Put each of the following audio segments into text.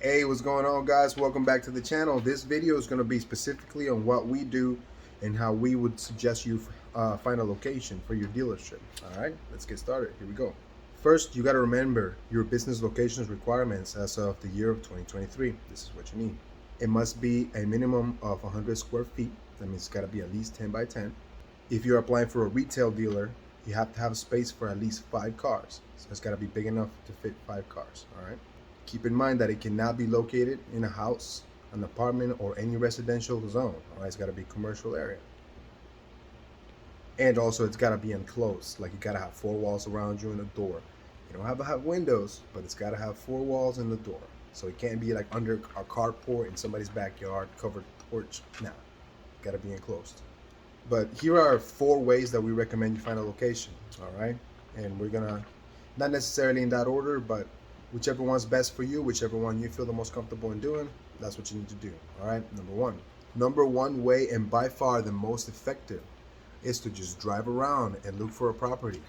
Hey, what's going on, guys? Welcome back to the channel. This video is going to be specifically on what we do and how we would suggest you find a location for your dealership. All right, let's get started. Here we go. First, you got to remember your business locations requirements as of the year of 2023. This is what you need. It must be a minimum of 100 square feet. That means it's got to be at least 10 by 10. If you're applying for a retail dealer, you have to have space for at least 5 cars. So it's got to be big enough to fit 5 cars. All right. Keep in mind that it cannot be located in a house, an apartment, or any residential zone. All right, it's got to be commercial area. And also, it's got to be enclosed. Like, you got to have 4 walls around you and a door. You don't have to have windows, but it's got to have 4 walls and the door. So it can't be like under a carport in somebody's backyard, covered porch. Nah, got to be enclosed. But here are 4 ways that we recommend you find a location. All right, and we're gonna, not necessarily in that order, but whichever one's best for you, whichever one you feel the most comfortable in doing, that's what you need to do. All right, number one way, and by far the most effective, is to just drive around and look for a property.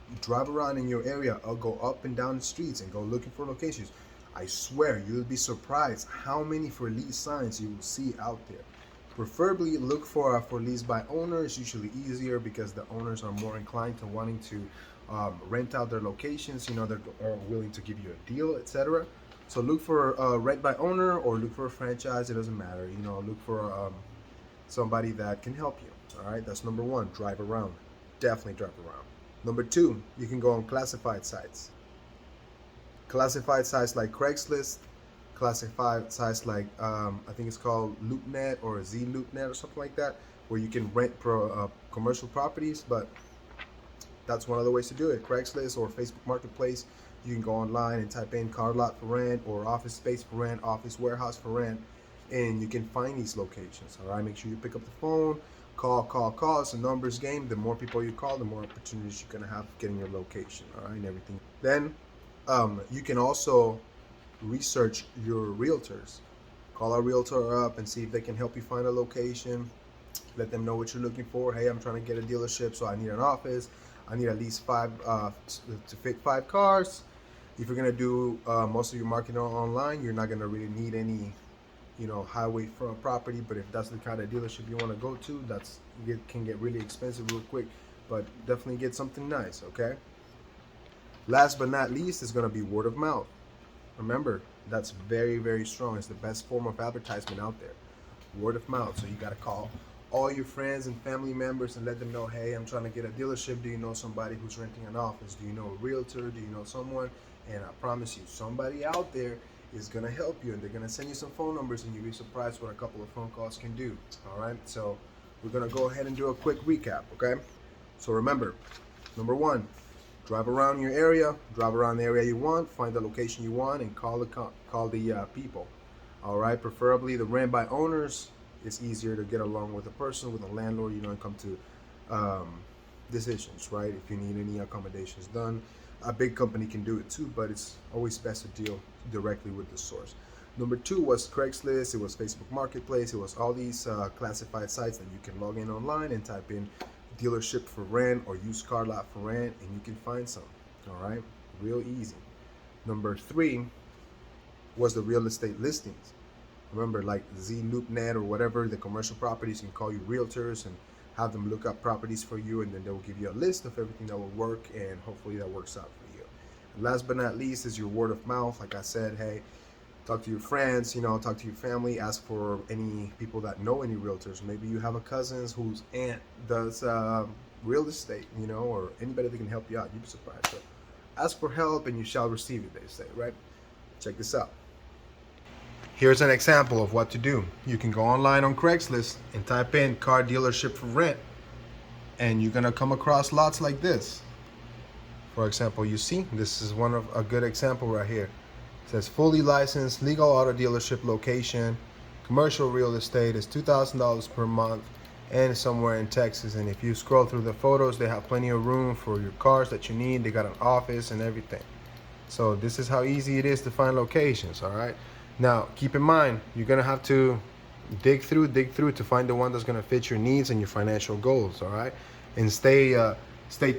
You drive around in your area, or go up and down the streets and go looking for locations. I swear you'll be surprised how many for lease signs you will see out there. Preferably look for lease by owner. It's usually easier because the owners are more inclined to wanting to rent out their locations. You know, they're willing to give you a deal, etc. So look for rent by owner or look for a franchise. It doesn't matter. You know, look for somebody that can help you. All right, that's number one. Drive around. Definitely drive around. Number 2, you can go on classified sites. Classified sites like Craigslist, classified sites like I think it's called LoopNet or ZLoopNet or something like that, where you can rent commercial properties. But that's one of the ways to do it. Craigslist or Facebook Marketplace, you can go online and type in car lot for rent or office space for rent, office warehouse for rent, and you can find these locations. All right, make sure you pick up the phone, call. It's a numbers game. The more people you call, the more opportunities you're gonna have getting your location. All right, and everything. Then you can also research your realtors. Call a realtor up and see if they can help you find a location. Let them know what you're looking for. Hey, I'm trying to get a dealership, so I need an office. I need at least 5 to fit 5 cars. If you're gonna do most of your marketing online, you're not gonna really need any, highway front property. But if that's the kind of dealership you want to go to, can get really expensive real quick. But definitely get something nice. Okay. Last but not least is gonna be word of mouth. Remember, that's very, very strong. It's the best form of advertisement out there. Word of mouth. So you got to call all your friends and family members and let them know, hey, I'm trying to get a dealership. Do you know somebody who's renting an office? Do you know a realtor? Do you know someone? And I promise you, somebody out there is going to help you, and they're going to send you some phone numbers, and you'll be surprised what a couple of phone calls can do. All right. So we're going to go ahead and do a quick recap. Okay. So remember, number 1, drive around your area, drive around the area you want, find the location you want, and call the people. All right, preferably the rent by owners. It's easier to get along with a person. With a landlord, you don't come to decisions, right? If you need any accommodations done, a big company can do it too, but it's always best to deal directly with the source. Number 2 was Craigslist. It was Facebook Marketplace. It was all these classified sites that you can log in online and type in dealership for rent or used car lot for rent, and you can find some. All right, real easy. Number 3 was the real estate listings. Remember, like ZLoopNet or whatever, the commercial properties, you can call you realtors and have them look up properties for you, and then they will give you a list of everything that will work, and hopefully that works out for you. And last but not least is your word of mouth. Like I said, hey, talk to your friends, talk to your family, ask for any people that know any realtors. Maybe you have a cousin whose aunt does real estate, or anybody that can help you out. You'd be surprised. So ask for help and you shall receive it, they say, right? Check this out. Here's an example of what to do. You can go online on Craigslist and type in car dealership for rent, and you're gonna come across lots like this. For example, you see, this is a good example right here. It says fully licensed, legal auto dealership location, commercial real estate is $2,000 per month, and somewhere in Texas. And if you scroll through the photos, they have plenty of room for your cars that you need. They got an office and everything. So this is how easy it is to find locations. All right. Now, keep in mind, you're gonna have to dig through to find the one that's gonna fit your needs and your financial goals. All right, and stay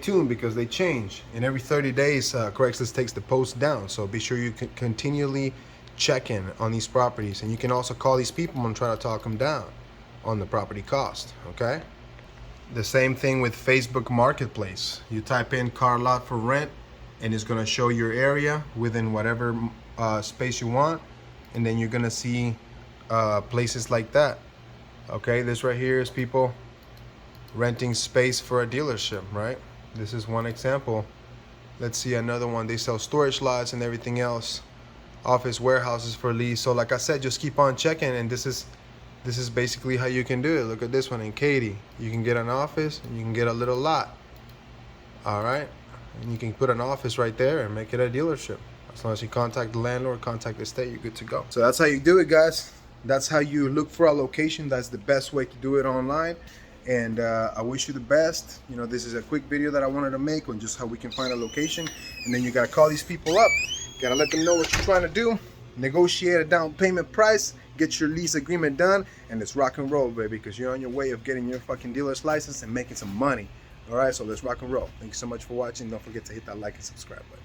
tuned because they change. And every 30 days, Craigslist takes the post down. So be sure you continually check-in on these properties, and you can also call these people and try to talk them down on the property cost. Okay, the same thing with Facebook Marketplace. You type in car lot for rent, and it's going to show your area within whatever space you want, and then you're going to see places like that. Okay, this right here is people renting space for a dealership, right? This is one example. Let's see another one. They sell storage lots and everything else, office warehouses for lease. So like I said, just keep on checking, and this is basically how you can do it. Look at this one in Katy. You can get an office and you can get a little lot. All right, and you can put an office right there and make it a dealership. As long as you contact the landlord, contact the state, you're good to go. So that's how you do it, guys. That's how you look for a location. That's the best way to do it online. And I wish you the best. You know, this is a quick video that I wanted to make on just how we can find a location. And then you gotta call these people up. You gotta let them know what you're trying to do. Negotiate a down payment price. Get your lease agreement done. And let's rock and roll, baby, because you're on your way of getting your fucking dealer's license and making some money. All right, so let's rock and roll. Thank you so much for watching. Don't forget to hit that like and subscribe button.